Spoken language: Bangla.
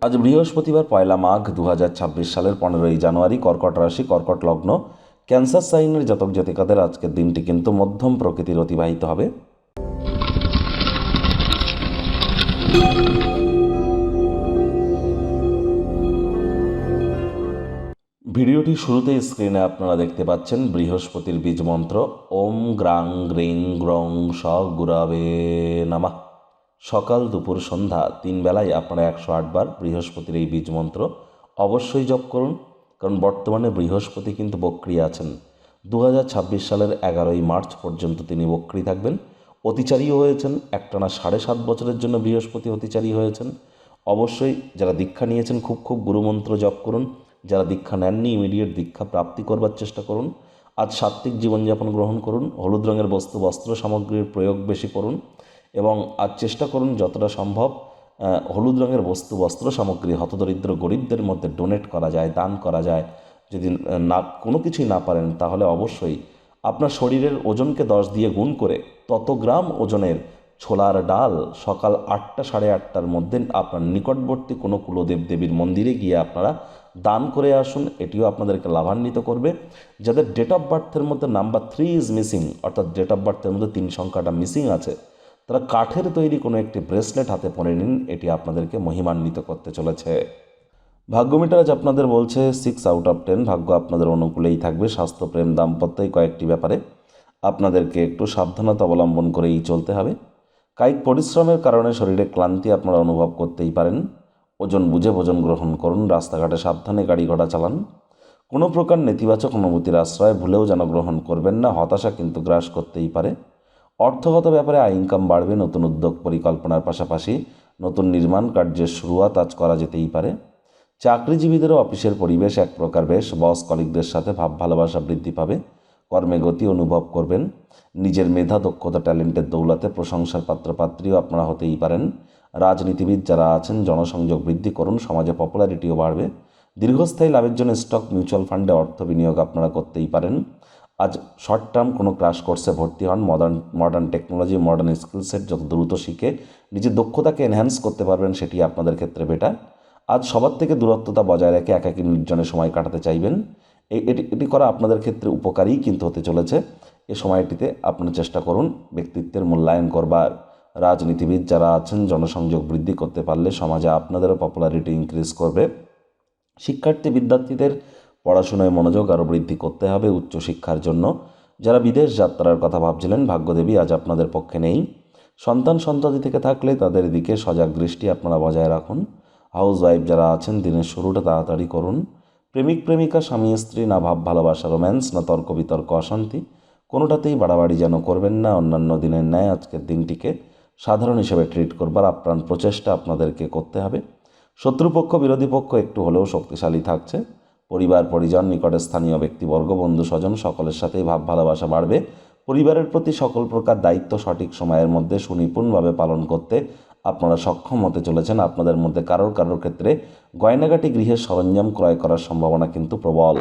আজ বৃহস্পতিবার 1 মাঘ 2026 সালের 15ই জানুয়ারি। কর্কট রাশি, কর্কট লগ্ন, ক্যান্সার সাইনের জাতক জাতিকাদের আজকের দিনটি কিন্তু মধ্যম প্রকৃতির অতিবাহিত হবে। ভিডিওটি শুরুতে স্ক্রিনে আপনারা দেখতে পাচ্ছেন বৃহস্পতির বীজ মন্ত্র ওম গ্রাং গ্রিং গ্রং স গুরাবে নমঃ। সকাল দুপুর সন্ধ্যা 3 বেলায় আপনারা 108 বার বৃহস্পতির এই বীজ মন্ত্র অবশ্যই জপ করুন, কারণ বর্তমানে বৃহস্পতি কিন্তু বক্রী আছেন। 2026 সালের 11ই মার্চ পর্যন্ত তিনি বক্রী থাকবেন। অতিচারীও হয়েছেন, একটানা 7.5 বছরের জন্য বৃহস্পতি অতিচারী হয়েছেন। অবশ্যই যারা দীক্ষা নিয়েছেন খুব গুরুমন্ত্র জপ করুন, যারা দীক্ষা নেননি ইমিডিয়েট দীক্ষা প্রাপ্তি করবার চেষ্টা করুন। আজ সাত্ত্বিক জীবনযাপন গ্রহণ করুন, হলুদ রঙের বস্ত্র সামগ্রীর প্রয়োগ বেশি করুন এবং আজ চেষ্টা করুন যতটা সম্ভব হলুদ রঙের বস্ত্র সামগ্রী হতদরিদ্র গরিবদের মধ্যে ডোনেট করা যায়, দান করা যায়। যদি না কোনো কিছুই না পারেন তাহলে অবশ্যই আপনার শরীরের ওজনকে 10 দিয়ে গুণ করে তত গ্রাম ওজনের ছোলার ডাল সকাল 8টা সাড়ে 8টার মধ্যে আপনার নিকটবর্তী কোনো কুলদেব দেবীর মন্দিরে গিয়ে আপনারা দান করে আসুন। এটিও আপনাদেরকে লাভান্বিত করবে। যাদের ডেট অফ বার্থের মধ্যে নাম্বার 3 ইজ মিসিং, অর্থাৎ ডেট অফ বার্থের মধ্যে 3 সংখ্যাটা মিসিং আছে, তারা কাঠের তৈরি কোনো একটি ব্রেসলেট হাতে পরে নিন, এটি আপনাদেরকে মহিমান্বিত করতে চলেছে। ভাগ্য মিটার আজ আপনাদের বলছে 6 আউট অফ 10, ভাগ্য আপনাদের অনুকূলেই থাকবে। স্বাস্থ্য, প্রেম, দাম্পত্য এই কয়েকটি ব্যাপারে আপনাদেরকে একটু সাবধানতা অবলম্বন করেই চলতে হবে। কায়িক পরিশ্রমের কারণে শরীরে ক্লান্তি আপনারা অনুভব করতেই পারেন। ওজন বুঝে ভোজন গ্রহণ করুন, রাস্তাঘাটে সাবধানে গাড়ি ঘোড়া চালান। কোনো প্রকার নেতিবাচক অনুভূতির আশ্রয় ভুলেও যেন গ্রহণ করবেন না, হতাশা কিন্তু গ্রাস করতেই পারে। অর্থগত ব্যাপারে আয় ইনকাম বাড়বে, নতুন উদ্যোগ পরিকল্পনার পাশাপাশি নতুন নির্মাণ কার্যের শুরুয়াত আজ করা যেতেই পারে। চাকরিজীবীদেরও অফিসের পরিবেশ এক প্রকার বেশ, বস কলিগদের সাথে ভাব ভালোবাসা বৃদ্ধি পাবে, কর্মে গতি অনুভব করবেন। নিজের মেধা, দক্ষতা, ট্যালেন্টের দৌলতে প্রশংসার পাত্রপাত্রীও আপনারা হতেই পারেন। রাজনীতিবিদ যারা আছেন জনসংযোগ বৃদ্ধি করুন, সমাজে পপুলারিটিও বাড়বে। দীর্ঘস্থায়ী লাভের জন্য স্টক, মিউচুয়াল ফান্ডে অর্থ বিনিয়োগ আপনারা করতেই পারেন। আজ শর্ট টার্ম কোনো ক্রাশ কোর্সে ভর্তি হন। Modern technology, modern skill set যত দ্রুত শিখে নিজের দক্ষতাকে এনহ্যান্স করতে পারবেন সেটি আপনাদের ক্ষেত্রে বেটার। আজ সবার থেকে দূরত্বতা বজায় রেখে একাকী নির্জনে সময় কাটাতে চাইবেন। এটি করা আপনাদের ক্ষেত্রে উপকারী কিন্তু হতে চলেছে। এ সময়টিতে আপনারা চেষ্টা করুন ব্যক্তিত্বের মূল্যায়ন করবার। রাজনীতিবিদ যারা আছেন জনসংযোগ বৃদ্ধি করতে পারলে সমাজে আপনাদেরও পপুলারিটি ইনক্রিজ করবে। শিক্ষার্থী বিদ্যার্থীদের পড়াশোনায় মনোযোগ আরও বৃদ্ধি করতে হবে উচ্চশিক্ষার জন্য। যারা বিদেশ যাত্রার কথা ভাবছিলেন ভাগ্যদেবী আজ আপনাদের পক্ষে নেই। সন্তান থেকে থাকলে তাদের দিকে সজাগ দৃষ্টি আপনারা বজায় রাখুন। হাউস ওয়াইফ যারা আছেন দিনের শুরুটা তাড়াতাড়ি করুন। প্রেমিক প্রেমিকা, স্বামী স্ত্রী, না ভাব ভালোবাসা রোম্যান্স, না তর্ক বিতর্ক অশান্তি, কোনোটাতেই বাড়াবাড়ি যেন করবেন না। অন্যান্য দিনের ন্যায় আজকের দিনটিকে সাধারণ হিসেবে ট্রিট করবার আপ্রাণ প্রচেষ্টা আপনাদেরকে করতে হবে। শত্রুপক্ষ, বিরোধী পক্ষ একটু হলেও শক্তিশালী থাকছে। পরিবার পরিজন, নিকটের স্থানীয় ব্যক্তিবর্গ, বন্ধু স্বজন সকলের সাথেই ভাব ভালোবাসা বাড়বে। পরিবারের প্রতি সকল প্রকার দায়িত্ব সঠিক সময়ের মধ্যে সুনিপুণভাবে পালন করতে আপনারা সক্ষম হতে চলেছেন। আপনাদের মধ্যে কারোর ক্ষেত্রে গয়নাগাটি, গৃহের সরঞ্জাম ক্রয় করার সম্ভাবনা কিন্তু প্রবল।